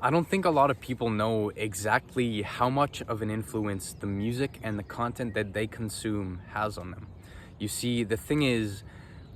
I don't think a lot of people know exactly how much of an influence the music and the content that they consume has on them. You see, the thing is,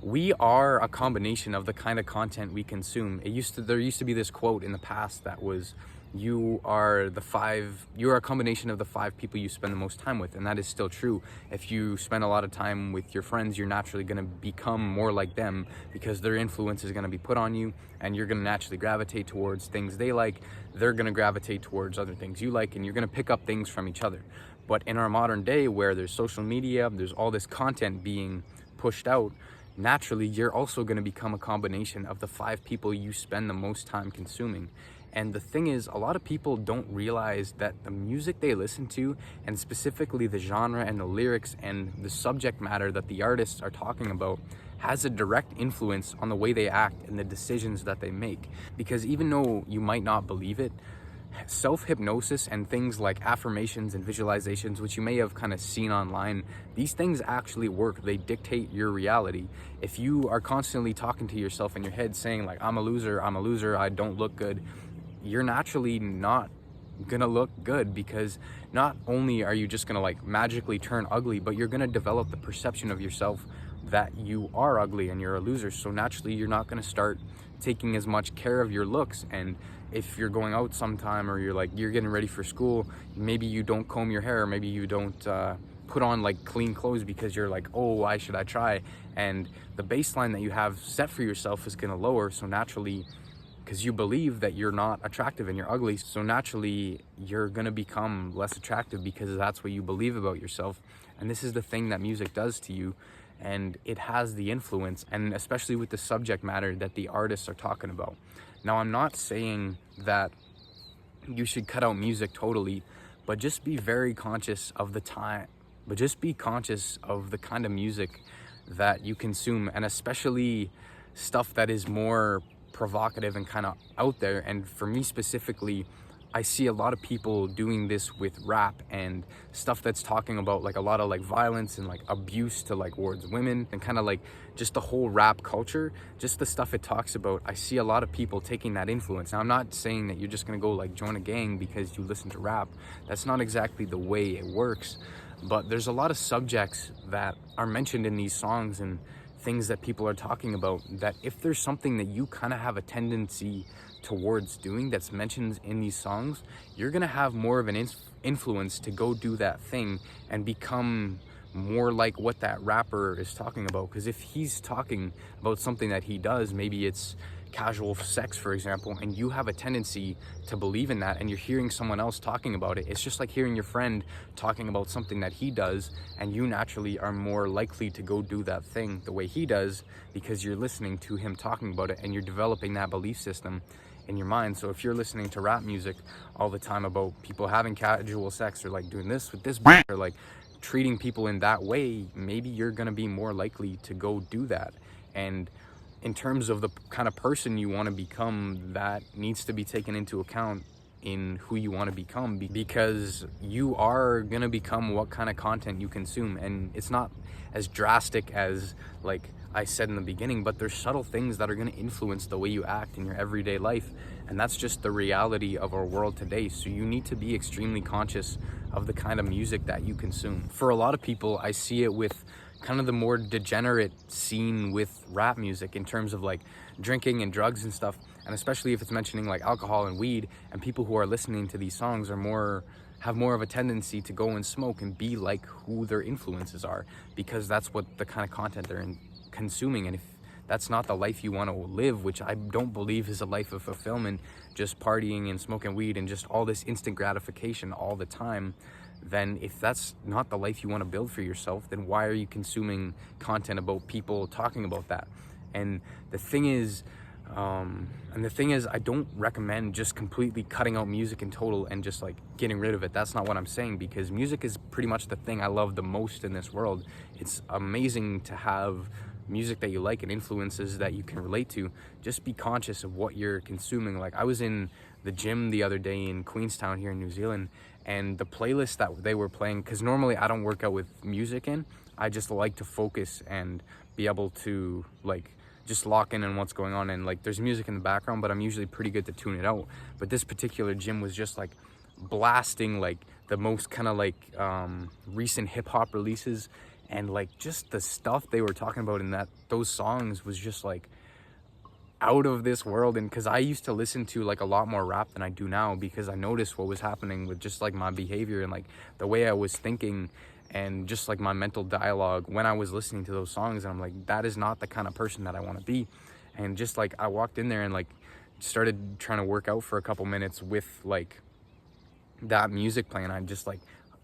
we are a combination of the kind of content we consume. There used to be this quote in the past that was, you are a combination of the five people you spend the most time with. And that is still true. If you spend a lot of time with your friends, you're naturally going to become more like them because their influence is going to be put on you, and you're going to naturally gravitate towards things they like. They're going to gravitate towards other things you like, and you're going to pick up things from each other. But in our modern day, where there's social media, there's all this content being pushed out, naturally you're also going to become a combination of the five people you spend the most time consuming. And the thing is, a lot of people don't realize that the music they listen to, and specifically the genre and the lyrics and the subject matter that the artists are talking about, has a direct influence on the way they act and the decisions that they make. Because even though you might not believe it, self-hypnosis and things like affirmations and visualizations, which you may have kind of seen online, these things actually work. They dictate your reality. If you are constantly talking to yourself in your head saying like, I'm a loser, I don't look good, you're naturally not gonna look good, because not only are you just gonna like magically turn ugly, but you're gonna develop the perception of yourself that you are ugly and you're a loser. So naturally you're not gonna start taking as much care of your looks. And if you're going out sometime, or you're getting ready for school, maybe you don't comb your hair, maybe you don't put on like clean clothes because you're like, oh, why should I try? And the baseline that you have set for yourself is gonna lower. So naturally, because you believe that you're not attractive and you're ugly, so naturally you're gonna become less attractive because that's what you believe about yourself. And this is the thing that music does to you, and it has the influence, and especially with the subject matter that the artists are talking about. Now, I'm not saying that you should cut out music totally, but just be very conscious of the time, but just be conscious of the kind of music that you consume, and especially stuff that is more provocative and kind of out there. And for me specifically, I see a lot of people doing this with rap and stuff that's talking about like a lot of like violence and like abuse to like towards women, and kind of like just the whole rap culture, just the stuff it talks about. I see a lot of people taking that influence. Now, I'm not saying that you're just gonna go like join a gang because you listen to rap. That's not exactly the way it works. But there's a lot of subjects that are mentioned in these songs and things that people are talking about, that if there's something that you kind of have a tendency towards doing that's mentioned in these songs, you're gonna have more of an influence to go do that thing and become more like what that rapper is talking about. Because if he's talking about something that he does, maybe it's casual sex, for example, and you have a tendency to believe in that, and you're hearing someone else talking about it, it's just like hearing your friend talking about something that he does, and you naturally are more likely to go do that thing the way he does because you're listening to him talking about it, and you're developing that belief system in your mind. So if you're listening to rap music all the time about people having casual sex, or like doing this with this or like treating people in that way, maybe you're gonna be more likely to go do that. And in terms of the kind of person you want to become, that needs to be taken into account in who you want to become, because you are going to become what kind of content you consume. And it's not as drastic as like I said in the beginning, but there's subtle things that are going to influence the way you act in your everyday life. And that's just the reality of our world today. So you need to be extremely conscious of the kind of music that you consume. For a lot of people, I see it with kind of the more degenerate scene with rap music, in terms of like drinking and drugs and stuff, and especially if it's mentioning like alcohol and weed, and people who are listening to these songs have more of a tendency to go and smoke and be like who their influences are, because that's what the kind of content they're consuming. And if that's not the life you want to live, which I don't believe is a life of fulfillment, just partying and smoking weed and just all this instant gratification all the time, then if that's not the life you want to build for yourself, then why are you consuming content about people talking about that? And the thing is, I don't recommend just completely cutting out music in total and just like getting rid of it. That's not what I'm saying, because music is pretty much the thing I love the most in this world. It's amazing to have music that you like and influences that you can relate to. Just be conscious of what you're consuming. Like, I was in the gym the other day in Queenstown here in New Zealand, and the playlist that they were playing, because normally I don't work out with music in, I just like to focus and be able to like just lock in on what's going on, and like there's music in the background, but I'm usually pretty good to tune it out. But this particular gym was just like blasting like the most kind of like recent hip-hop releases, and like just the stuff they were talking about in those songs was just like out of this world. And because I used to listen to like a lot more rap than I do now, because I noticed what was happening with just like my behavior and like the way I was thinking and just like my mental dialogue when I was listening to those songs. And I'm like, that is not the kind of person that I want to be. And just like I walked in there and like started trying to work out for a couple minutes with like that music playing. I just like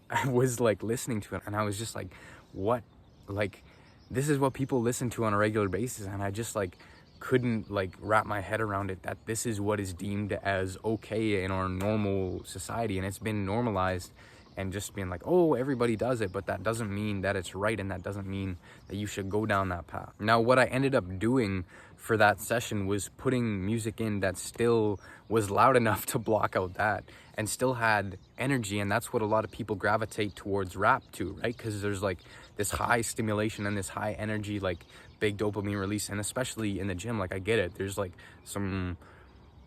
I was like listening to it, and I was just like, what, like this is what people listen to on a regular basis. And I just like couldn't like wrap my head around it, that this is what is deemed as okay in our normal society, and it's been normalized, and just being like, oh, everybody does it, but that doesn't mean that it's right, and that doesn't mean that you should go down that path. Now, what I ended up doing for that session was putting music in that still was loud enough to block out that, and still had energy. And that's what a lot of people gravitate towards rap to, right? Because there's like this high stimulation and this high energy, like big dopamine release. And especially in the gym, like I get it, there's like some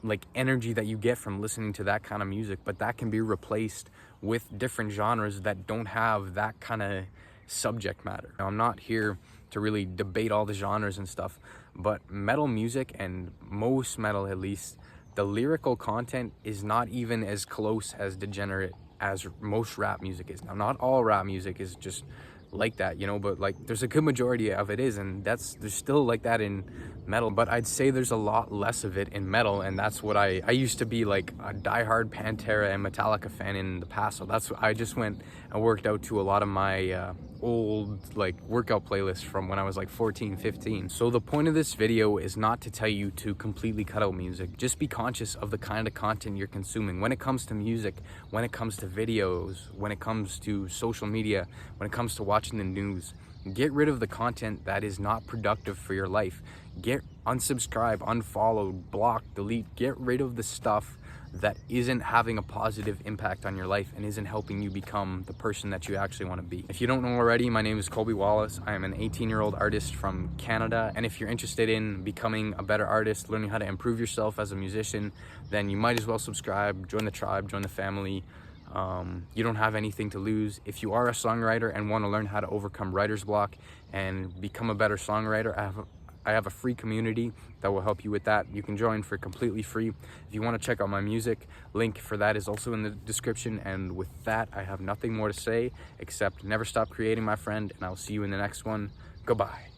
like energy that you get from listening to that kind of music, but that can be replaced with different genres that don't have that kind of subject matter. Now, I'm not here to really debate all the genres and stuff, but metal music, and most metal at least, the lyrical content is not even as close as degenerate as most rap music is. Now, not all rap music is just like that, you know, but like there's a good majority of it is, and there's still like that in metal, but I'd say there's a lot less of it in metal. And that's what I used to be like a diehard Pantera and Metallica fan in the past, so that's what I just went and worked out to a lot of my old like workout playlists from when I was like 14, 15. So the point of this video is not to tell you to completely cut out music. Just be conscious of the kind of content you're consuming when it comes to music, when it comes to videos, when it comes to social media, when it comes to watching the news. Get rid of the content that is not productive for your life. Unsubscribe, unfollow, block, delete. Get rid of the stuff that isn't having a positive impact on your life and isn't helping you become the person that you actually want to be. If you don't know already, my name is Colby Wallace. I am an 18-year-old artist from Canada, and if you're interested in becoming a better artist, learning how to improve yourself as a musician, then you might as well subscribe, join the tribe, join the family. You don't have anything to lose. If you are a songwriter and want to learn how to overcome writer's block and become a better songwriter, I have a free community that will help you with that. You can join for completely free. If you want to check out my music, link for that is also in the description. And with that, I have nothing more to say except never stop creating, my friend, and I'll see you in the next one. Goodbye.